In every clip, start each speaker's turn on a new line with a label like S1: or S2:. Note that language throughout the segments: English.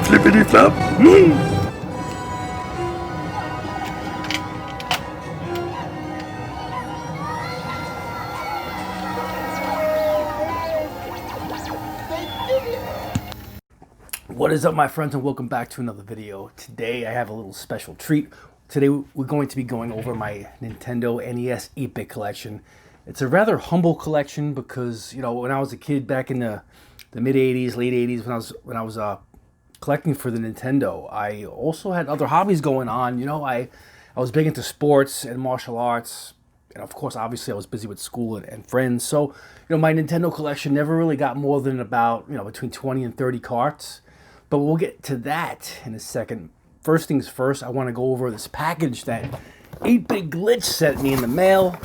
S1: Flippity flop. What is up, my friends, and welcome back to another video. Today I have a little special treat. Today we're going to be going over my Nintendo NES 8-bit collection. It's a rather humble collection because, you know, when I was a kid back in the mid 80s, late 80s, when I was collecting for the Nintendo, I also had other hobbies going on. You know, I was big into sports and martial arts, and of course, obviously, I was busy with school and friends. So, you know, my Nintendo collection never really got more than about, you know, between 20 and 30 carts. But we'll get to that in a second. First things first, I want to go over this package that 8BitGlitch sent me in the mail.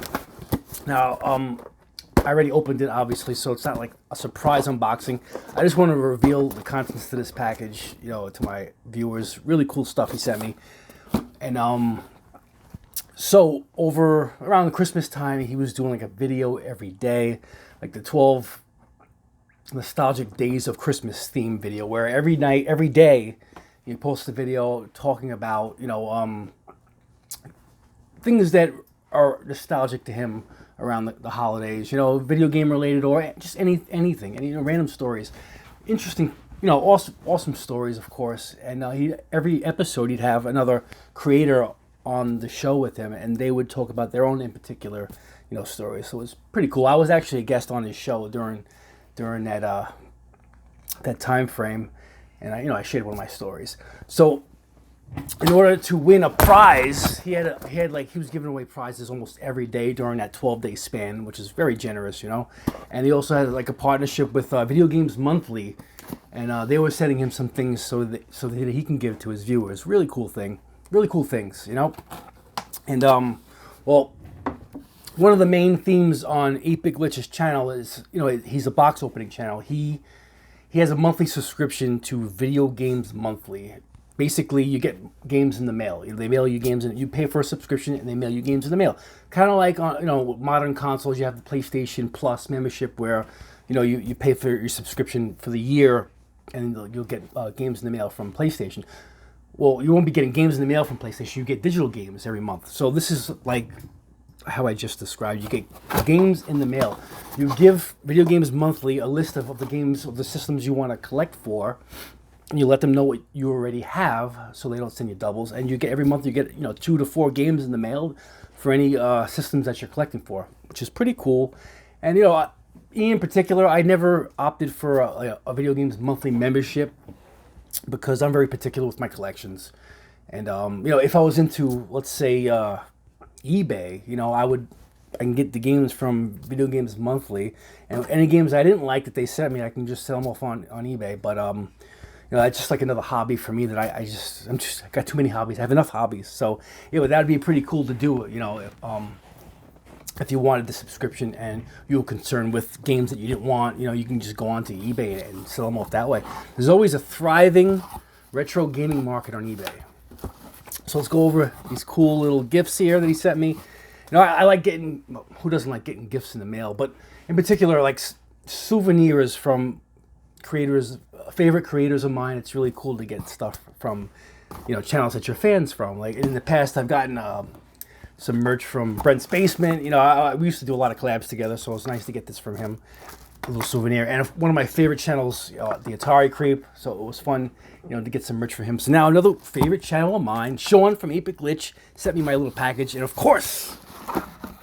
S1: Now, I already opened it, obviously, so it's not like a surprise unboxing. I just want to reveal the contents to this package, you know, to my viewers. Really cool stuff he sent me. And so over around the Christmas time, he was doing like a video every day, like the 12 nostalgic days of Christmas theme video, where every night, every day, you post a video talking about, you know, things that are nostalgic to him around the holidays, you know, video game related or just anything, any, you know, random stories, interesting, you know, awesome stories, of course. And every episode he'd have another creator on the show with him, and they would talk about their own in particular, you know, stories. So it was pretty cool. I was actually a guest on his show during that time frame, and I shared one of my stories. So in order to win a prize, he was giving away prizes almost every day during that 12-day span, which is very generous, you know. And he also had like a partnership with Video Games Monthly, and they were sending him some things so that he can give to his viewers. Really cool things, you know. And well, one of the main themes on 8BitGlitch's channel is, you know, he's a box opening channel. He has a monthly subscription to Video Games Monthly. Basically, you get games in the mail. They mail you games, and you pay for a subscription, and they mail you games in the mail. Kind of like, you know, modern consoles, you have the PlayStation Plus membership where, you know, you pay for your subscription for the year, and you'll get games in the mail from PlayStation. Well, you won't be getting games in the mail from PlayStation. You get digital games every month. So this is like how I just described. You get games in the mail. You give Video Games Monthly a list of the games, of the systems you want to collect for, and you let them know what you already have, so they don't send you doubles. And you get every month, you get, you know, 2 to 4 games in the mail for any systems that you're collecting for, which is pretty cool. And, you know, in particular, I never opted for a Video Games Monthly membership because I'm very particular with my collections. And you know, if I was into, let's say, eBay, you know, I can get the games from Video Games Monthly, and any games I didn't like that they sent me, I can just sell them off on eBay. But you know, it's just like another hobby for me that I got too many hobbies. I have enough hobbies, so yeah, that'd be pretty cool to do. You know, if you wanted the subscription and you were concerned with games that you didn't want, you know, you can just go onto eBay and sell them off that way. There's always a thriving retro gaming market on eBay. So let's go over these cool little gifts here that he sent me. You know, I like getting, who doesn't like getting gifts in the mail? But in particular, like souvenirs from creators, favorite creators of mine. It's really cool to get stuff from, you know, channels that you're fans from. Like in the past, I've gotten some merch from Brent's Basement. You know, we used to do a lot of collabs together, so it's nice to get this from him. A little souvenir. And one of my favorite channels, the Atari Creep, so it was fun, you know, to get some merch for him. So now another favorite channel of mine, Sean from 8BitGlitch, sent me my little package. And of course,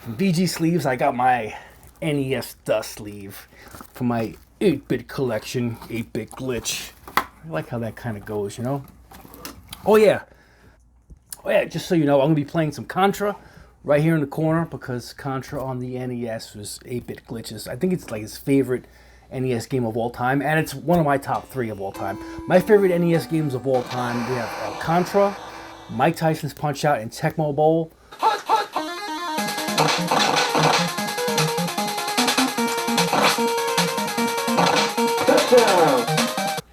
S1: from BG Sleeves, I got my NES dust sleeve for my 8-bit collection, 8BitGlitch. I like how that kind of goes, you know. Oh yeah, just so you know, I'm going to be playing some Contra right here in the corner, because Contra on the NES was 8BitGlitch's. I think it's like his favorite NES game of all time, and it's one of my top 3 of all time. My favorite NES games of all time, we have Contra, Mike Tyson's Punch-Out, and Tecmo Bowl.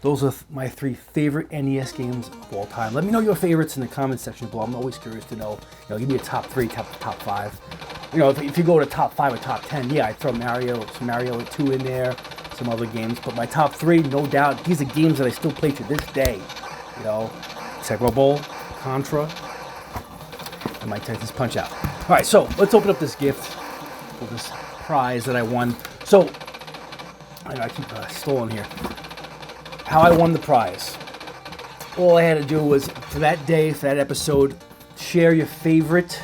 S1: Those are my 3 favorite NES games of all time. Let me know your favorites in the comment section below. I'm always curious to know. You know, give me a top 3, top 5. You know, if you go to top 5 or top 10, yeah, I'd throw some Mario 2 in there, some other games. But my top 3, no doubt, these are games that I still play to this day. you know, Tecmo Bowl, Contra, and Mike Tyson's Punch-Out. All right, so let's open up this gift, or this prize that I won. So, I know I keep stalling here. How I won the prize. All I had to do was, for that day, for that episode, share your favorite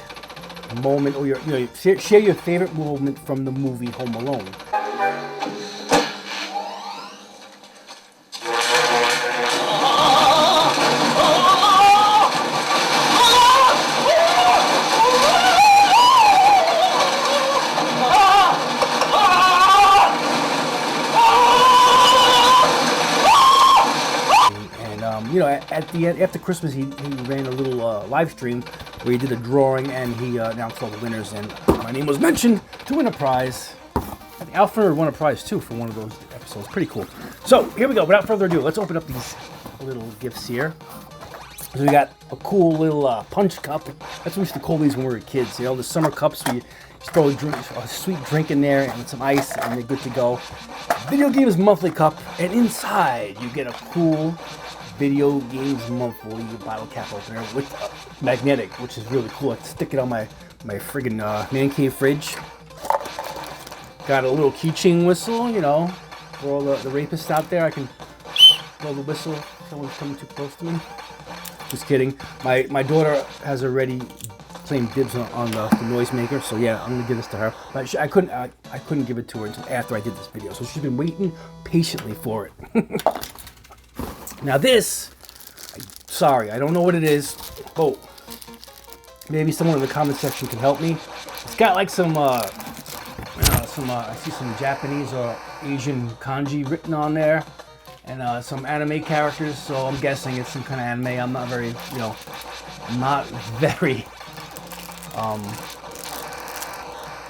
S1: moment, or share your favorite moment from the movie Home Alone. You know, at the end, after Christmas, he ran a little live stream where he did a drawing, and he announced all the winners, and my name was mentioned to win a prize. I think Alfred won a prize too for one of those episodes. Pretty cool. So here we go. Without further ado, let's open up these little gifts here. So we got a cool little punch cup. That's what we used to call these when we were kids. You know, the summer cups where you just throw a sweet drink in there and with some ice, and you're good to go. Video Games Monthly Cup, and inside you get a cool Video Games Monthly bottle cap opener with magnetic, which is really cool. I can stick it on my friggin' man cave fridge. Got a little keychain whistle, you know, for all the rapists out there. I can blow the whistle if someone's coming too close to me. Just kidding. My daughter has already claimed dibs on the noisemaker, so yeah, I'm gonna give this to her. But I couldn't give it to her until after I did this video, so she's been waiting patiently for it. Now this, sorry, I don't know what it is. Oh, maybe someone in the comment section can help me. It's got like some I see some Japanese or Asian kanji written on there, and some anime characters. So I'm guessing it's some kind of anime. I'm not very,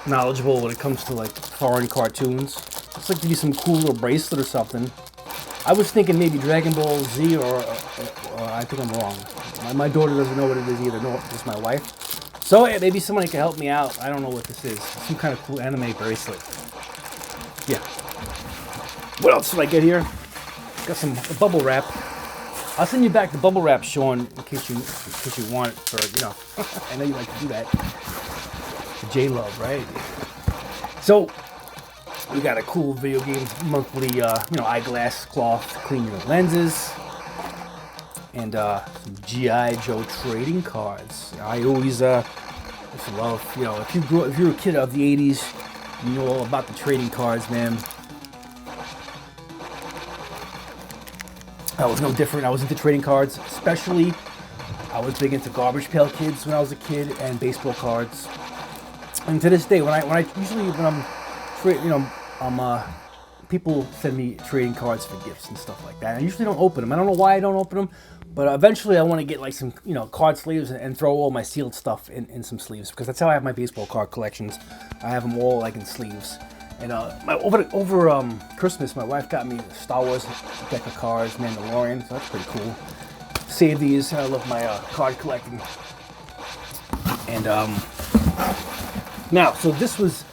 S1: knowledgeable when it comes to like foreign cartoons. Looks like to be some cool little bracelet or something. I was thinking maybe Dragon Ball Z, or I think I'm wrong. My daughter doesn't know what it is either, no, just my wife. So yeah, maybe somebody can help me out. I don't know what this is. Some kind of cool anime bracelet. Yeah. What else did I get here? Got some bubble wrap. I'll send you back the bubble wrap, Sean, in case you want it for, I know you like to do that. J-Love, right? So, we got a cool Video Games Monthly, eyeglass cloth to clean your lenses, and some G.I. Joe trading cards. I always love, if you're a kid of the '80s, you know all about the trading cards, man. I was no different. I was into trading cards, especially I was big into Garbage Pail Kids when I was a kid, and baseball cards. And to this day, when I'm people send me trading cards for gifts and stuff like that. I usually don't open them. I don't know why I don't open them, but eventually I want to get like some, card sleeves and throw all my sealed stuff in some sleeves, because that's how I have my baseball card collections. I have them all like in sleeves. And over Christmas, my wife got me a Star Wars deck of cards, Mandalorian, so that's pretty cool. Save these. I love my card collecting. And now, so this was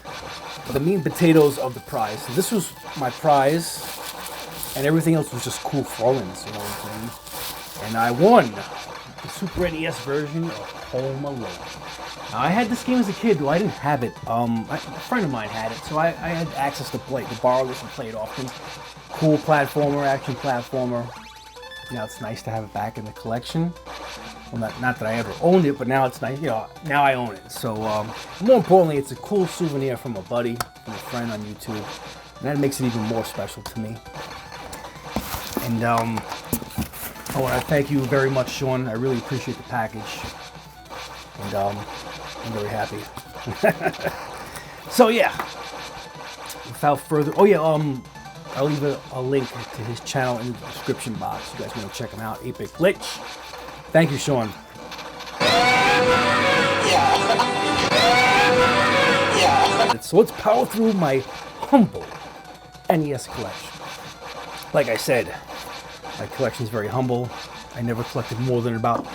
S1: the meat and potatoes of the prize. So this was my prize, and everything else was just cool throw-ins, you know what I'm saying? And I won the Super NES version of Home Alone. Now, I had this game as a kid, though I didn't have it. A friend of mine had it, so I had access to borrow this and play it often. Cool platformer, action platformer. Now it's nice to have it back in the collection. Well, not that I ever owned it, but now it's nice. Now I own it. So more importantly, it's a cool souvenir from a buddy, from a friend on YouTube, and that makes it even more special to me. And I want to thank you very much, Sean. I really appreciate the package, and I'm very happy. So yeah, without further, I'll leave a link to his channel in the description box. You guys want to check him out, 8BitGlitch. Thank you, Sean. So let's power through my humble NES collection. Like I said, my collection is very humble. I never collected more than about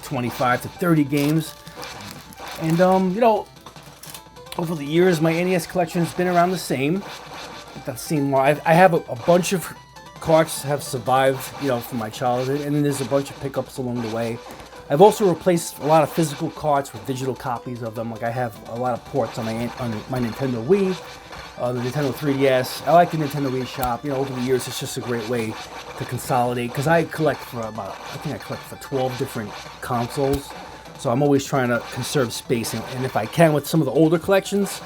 S1: 25 to 30 games. And over the years, my NES collection has been around the same. I have a bunch of carts have survived, you know, from my childhood, and then there's a bunch of pickups along the way. I've also replaced a lot of physical carts with digital copies of them. Like I have a lot of ports on my Nintendo Wii, the Nintendo 3DS. I like the Nintendo Wii shop. You know, over the years, it's just a great way to consolidate. Because I collect for I think I collect for 12 different consoles. So I'm always trying to conserve space. And if I can, with some of the older collections,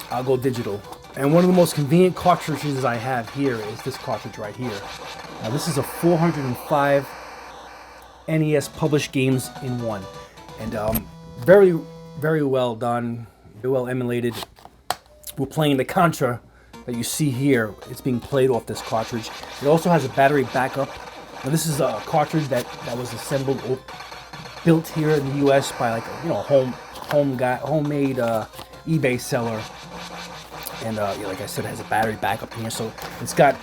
S1: I'll go digital. And one of the most convenient cartridges I have here is this cartridge right here. Now, this is a 405 NES published games in one. And very, very well done, very well emulated. We're playing the Contra that you see here. It's being played off this cartridge. It also has a battery backup. Now, this is a cartridge that was assembled, built here in the U.S. by like a, you know, homemade eBay seller. And yeah, like I said, it has a battery backup in here. So it's got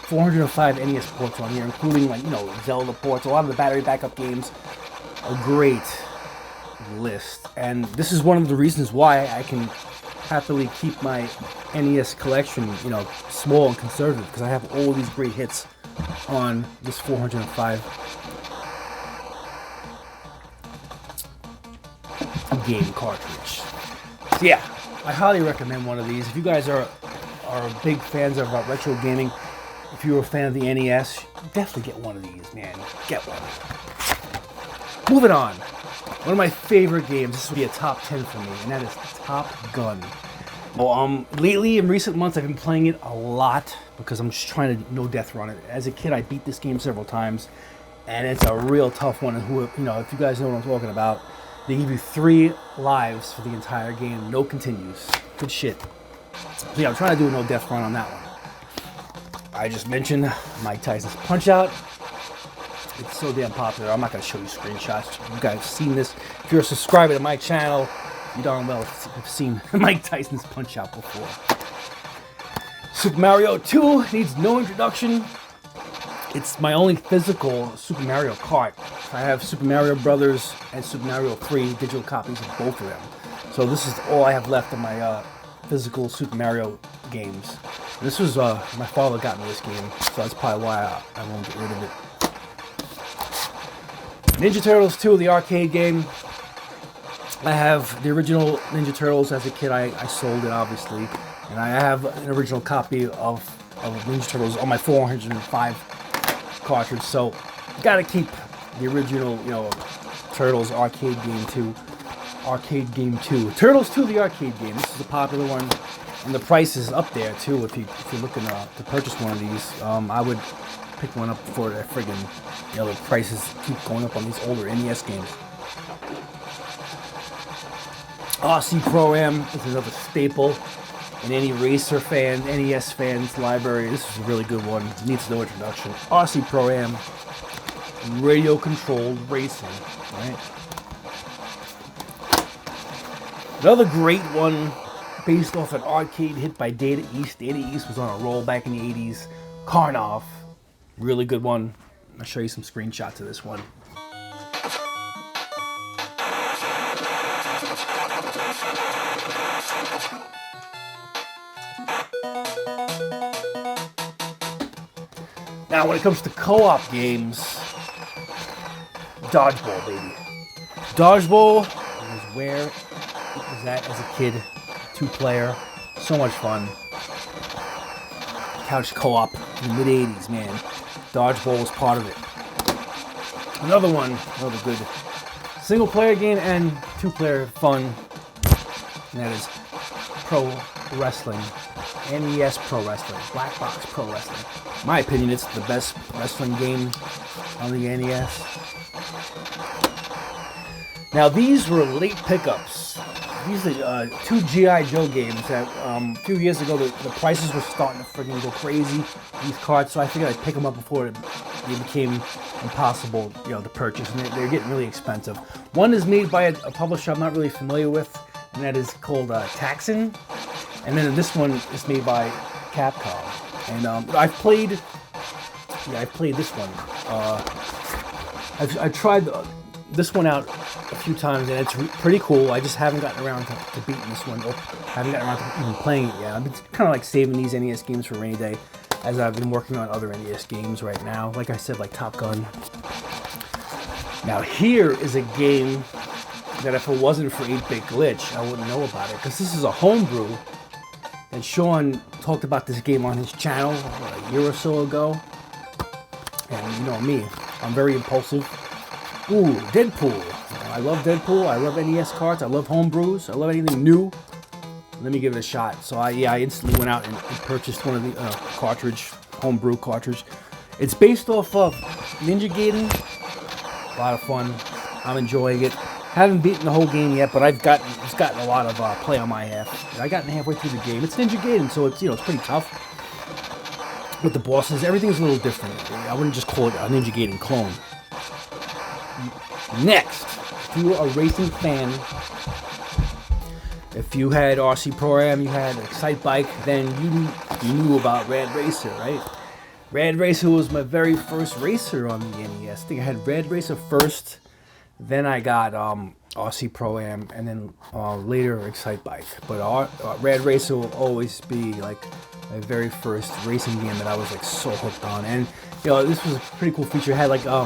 S1: 405 NES ports on here, including, like, you know, Zelda ports. A lot of the battery backup games. A great list. And this is one of the reasons why I can happily keep my NES collection, you know, small and conservative, because I have all these great hits on this 405 game cartridge. So yeah, I highly recommend one of these. If you guys are big fans of retro gaming, if you're a fan of the NES, definitely get one of these, man. Get one. Moving on. One of my favorite games, this would be a top 10 for me, and that is Top Gun. Well, lately, in recent months, I've been playing it a lot because I'm just trying to no death run it. As a kid, I beat this game several times, and it's a real tough one. And who, you know, if you guys know what I'm talking about, they give you 3 lives for the entire game, no continues. Good shit. So yeah, I'm trying to do a no death run on that one. I just mentioned Mike Tyson's Punch-Out. It's so damn popular. I'm not going to show you screenshots. You guys have seen this. If you're a subscriber to my channel, you darn well have seen Mike Tyson's Punch-Out before. Super Mario 2 needs no introduction. It's my only physical Super Mario Kart. I have Super Mario Brothers and Super Mario 3 digital copies of both of them. So this is all I have left of my physical Super Mario games. And this was, my father got me this game, so that's probably why I won't get rid of it. Ninja Turtles 2, the arcade game. I have the original Ninja Turtles as a kid. I sold it, obviously. And I have an original copy of Ninja Turtles on my 405 cartridge. So, you gotta keep the original, you know, Turtles arcade game 2. Arcade game 2. Turtles 2, the arcade game. This is a popular one. And the price is up there, too, if you're looking to purchase one of these. I would pick one up before that friggin', you know, the prices keep going up on these older NES games. RC Pro-Am is another staple in any racer fan, NES fans library. This is a really good one. It needs no introduction. RC Pro-Am, radio-controlled racing, right? Another great one based off an arcade hit by Data East. Data East was on a roll back in the 80s. Karnoff. Really good one. I'll show you some screenshots of this one. Now, when it comes to co-op games, Dodgeball, baby. Dodgeball is where it was at as a kid. 2-player. So much fun. Couch co-op in the mid-80s, man. Dodgeball was part of it. Another good single-player game and 2-player fun. And that is Pro Wrestling. NES Pro Wrestling. Black Box Pro Wrestling. In my opinion, it's the best wrestling game on the NES. Now, these were late pickups. These are 2 G.I. Joe games that a few years ago, the prices were starting to freaking go crazy, these cards, so I figured I'd pick them up before they became impossible, you know, to purchase, and they're getting really expensive. One is made by a publisher I'm not really familiar with, and that is called Tyson, and then this one is made by Capcom. And I've played this one. I've tried this one out a few times, and it's pretty cool. I just haven't gotten around to beating this one, or haven't gotten around to even playing it yet. I've been kind of like saving these NES games for a rainy day. as I've been working on other NES games right now. Like I said, like Top Gun. Now here is a game that if it wasn't for 8-Bit Glitch, I wouldn't know about it, because this is a homebrew. And Sean talked about this game on his channel a year or so ago. And you know me, I'm very impulsive. Ooh, Deadpool. I love Deadpool. I love NES carts. I love homebrews. I love anything new. Let me give it a shot. So I instantly went out and purchased one of the homebrew cartridge. It's based off of Ninja Gaiden. A lot of fun. I'm enjoying it. Haven't beaten the whole game yet, but it's gotten a lot of play on my half. I gotten halfway through the game. It's Ninja Gaiden, so it's it's pretty tough. With the bosses, everything's a little different. I wouldn't just call it a Ninja Gaiden clone. Next, if you were a racing fan, if you had RC Pro-Am, you had Excite Bike, then you knew about Rad Racer, right? Rad Racer was my very first racer on the NES. I think I had Rad Racer first, then I got RC Pro-Am, and then later Excite Bike. But Rad Racer will always be like my very first racing game that I was like so hooked on. And this was a pretty cool feature. It had like a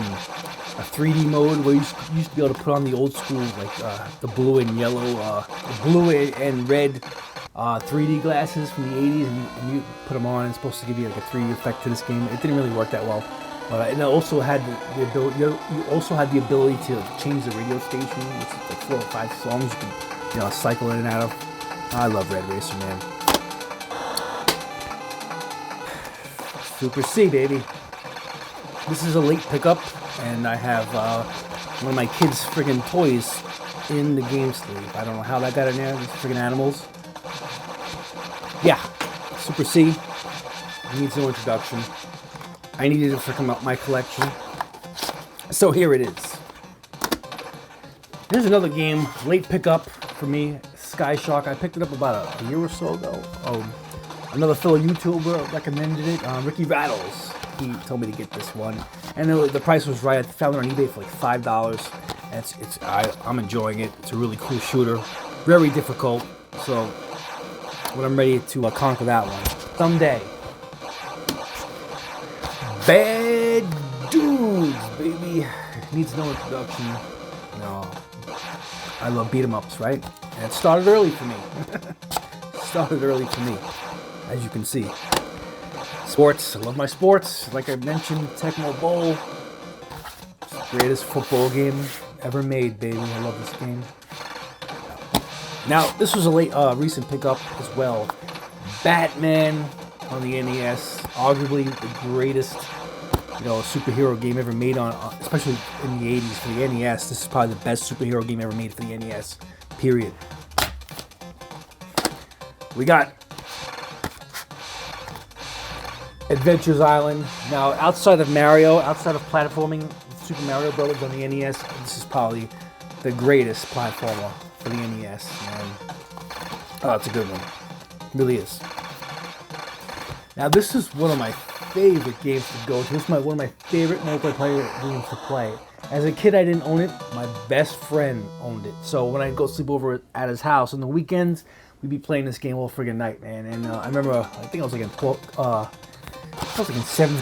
S1: 3D mode where you used to be able to put on the old school like the blue and yellow, blue and red 3D glasses from the 80s, and you put them on. It's supposed to give you like a 3D effect to this game. It didn't really work that well. And it also had the ability. You also had the ability to change the radio station. It's like 4 or 5 songs you can cycle in and out of. I love Rad Racer, man. Super C, baby. This is a late pickup, and I have one of my kids' friggin' toys in the game sleeve. I don't know how that got in there. These friggin' animals. Yeah, Super C. Needs no introduction. I needed it to come out my collection. So here it is. Here's another game, late pickup for me, Sky Shark. I picked it up about a year or so ago. Another fellow YouTuber recommended it, Ricky Rattles. He told me to get this one, and the price was right. I found it on eBay for like $5. And I'm enjoying it. It's a really cool shooter, very difficult. So when I'm ready to conquer that one someday. Bad Dudes, baby. Needs no introduction. No, I love beat 'em ups, right? And it started early for me. As you can see. Sports, I love my sports. Like I mentioned, Tecmo Bowl. It's the greatest football game ever made, baby. I love this game. Now, this was a recent pickup as well. Batman on the NES, arguably the greatest, superhero game ever made especially in the 80s for the NES. This is probably the best superhero game ever made for the NES, period. We got Adventures Island. Now, outside of platforming, Super Mario Brothers on the NES, this is probably the greatest platformer for the NES. And it's a good one. It really is. Now, this is one of my favorite games to go to. This is one of my favorite multiplayer games to play. As a kid, I didn't own it. My best friend owned it. So when I go sleep over at his house on the weekends, we'd be playing this game all friggin' night, man. And I remember, I think I was like in 7th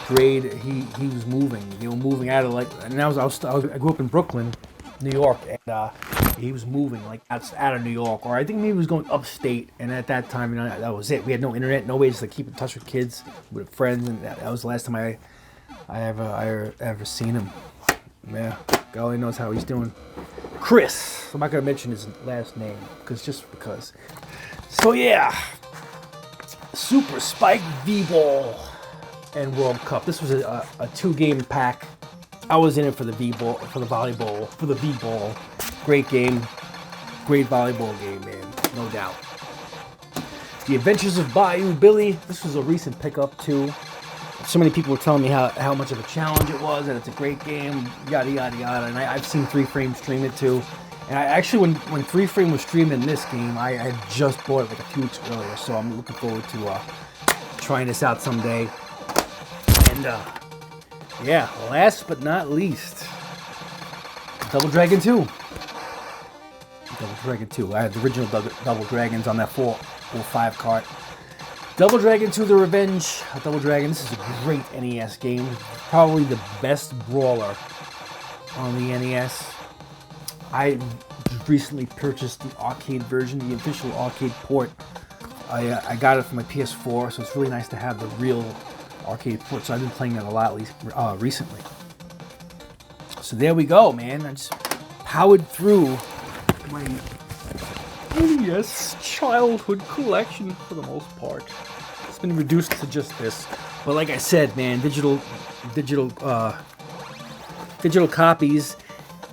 S1: grade. He was moving out of and I grew up in Brooklyn, New York, and he was moving out of New York, or I think maybe he was going upstate. And at that time, that was it. We had no internet, no ways to keep in touch with kids, with friends, and that was the last time I ever seen him. Yeah, God only knows how he's doing. Chris. I'm not gonna mention his last name because. So yeah, Super Spike V-Ball and World Cup. This was a 2-game pack. I was in it for the V-Ball, for the volleyball, for the V-Ball. Great game, great volleyball game, man, no doubt. The Adventures of Bayou Billy. This was a recent pickup too. So many people were telling me how much of a challenge it was, and it's a great game, yada yada yada. And I've seen 3Frame stream it too. And I actually, when 3Frame was streaming this game, I had just bought it like a few weeks earlier. So I'm looking forward to trying this out someday. And yeah, last but not least, Double Dragon 2. Double Dragon 2. I had the original Double Dragons on that 4 or 5 cart. Double Dragon 2: The Revenge of Double Dragon. This is a great NES game. Probably the best brawler on the NES. I recently purchased the arcade version, the official arcade port. I got it for my PS4, so it's really nice to have the real arcade port. So I've been playing that a lot recently. So there we go, man. I just powered through my NES childhood collection for the most part. It's been reduced to just this, but like I said, man, digital copies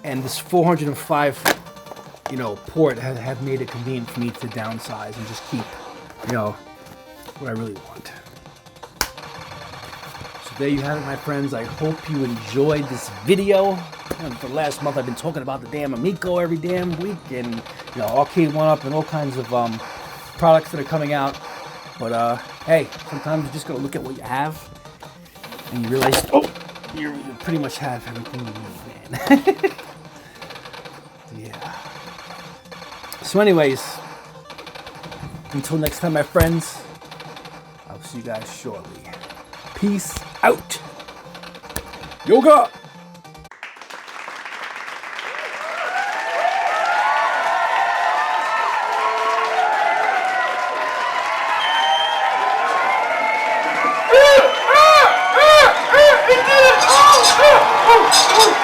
S1: and this 405, port have made it convenient for me to downsize and just keep, what I really want. So there you have it, my friends. I hope you enjoyed this video. For the last month, I've been talking about the damn Amico every damn week, and Arcade 1-Up and all kinds of products that are coming out. But hey, sometimes you just gotta look at what you have, and you realize, you pretty much have everything you need, man. Yeah. So, anyways, until next time, my friends, I'll see you guys shortly. Peace out. Yoga. Oh!